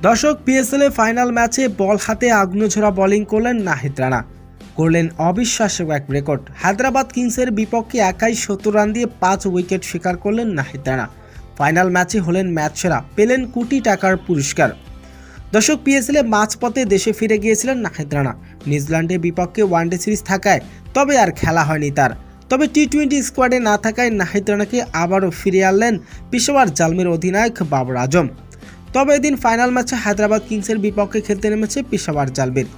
দর্শক, PSL final ম্যাচে বল হাতে আগ্নেয়ঝরা বোলিং করলেন নাহিদ রানা, করলেন অবিশ্বাস্য এক রেকর্ড। হায়দ্রাবাদ কিংসের বিপক্ষে একাই ৭০ রান দিয়ে ৫ উইকেট শিকার করলেন নাহিদ রানা। ফাইনাল ম্যাচে হলেন ম্যাচ সেরা, পেলেন কোটি টাকার পুরস্কার। দর্শক, পিএসএল মাঝপথে দেশে ফিরে গিয়েছিলেন নাহিদ রানা। নিউজিল্যান্ডের বিপক্ষে ওয়ানডে সিরিজ থাকায় তবে আর খেলা হয়নি তার। তবে টি-20 স্কোয়াডে না থাকায় নাহিদ রানাকে আবারও ফিরিয়ে আনলেন পেশাওয়ার জালমির অধিনায়ক বাবর আজম। তবে এদিন ফাইনাল ম্যাচে হায়দ্রাবাদ কিংসের বিপক্ষে খেলতে নেমেছে পেশাওয়ার জালমির।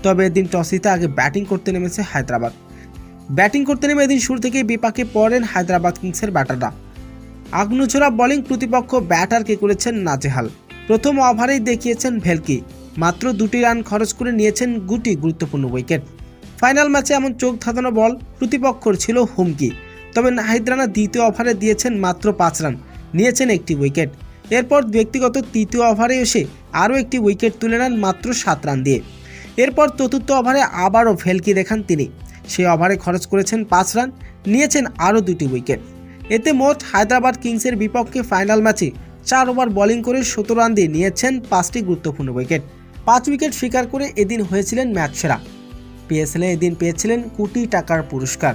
তবে এদিন টস জিতে আগে ব্যাটিং করতে নেমেছে হায়দ্রাবাদ। ব্যাটিং করতে নেমে এদিন শুরু থেকেই বিপাকে পড়েন হায়দ্রাবাদ কিংসের ব্যাটাররা। আগ্নেয়ঝরা বোলিং প্রতিপক্ষ ব্যাটারকে করেছেন নাজেহাল। প্রথম ওভারেই দেখিয়েছেন ভেলকি, মাত্র 2টি রান খরচ করে নিয়েছেন গুটি গুরুত্বপূর্ণ উইকেট। ফাইনাল ম্যাচে এমন চোখ ধাঁধানো বল প্রতিপক্ষর ছিল হুমকি। তবে নাহিদ রানা দ্বিতীয় ওভারে দিয়েছেন মাত্র 5 রান, নিয়েছেন একটি উইকেট। এরপর ব্যক্তিগত তৃতীয় ওভারে এসে আরও একটি উইকেট তুলে নেন মাত্র 7 রান দিয়ে। এরপর চতুর্থ ওভারে আবারও ভেলকি দেখান তিনি। সেই ওভারে খরচ করেছেন 5 রান, নিয়েছেন আরও 2টি উইকেট। এতে মোট হায়দ্রাবাদ কিংসের বিপক্ষে ফাইনাল ম্যাচে 4 ওভার বোলিং করে 17 রান দিয়ে নিয়েছেন 5টি গুরুত্বপূর্ণ উইকেট। 5 উইকেট শিকার করে এদিন হয়েছিলেন ম্যাচ সেরা। পিএসএল এদিন পেয়েছিলেন কোটি টাকার পুরস্কার।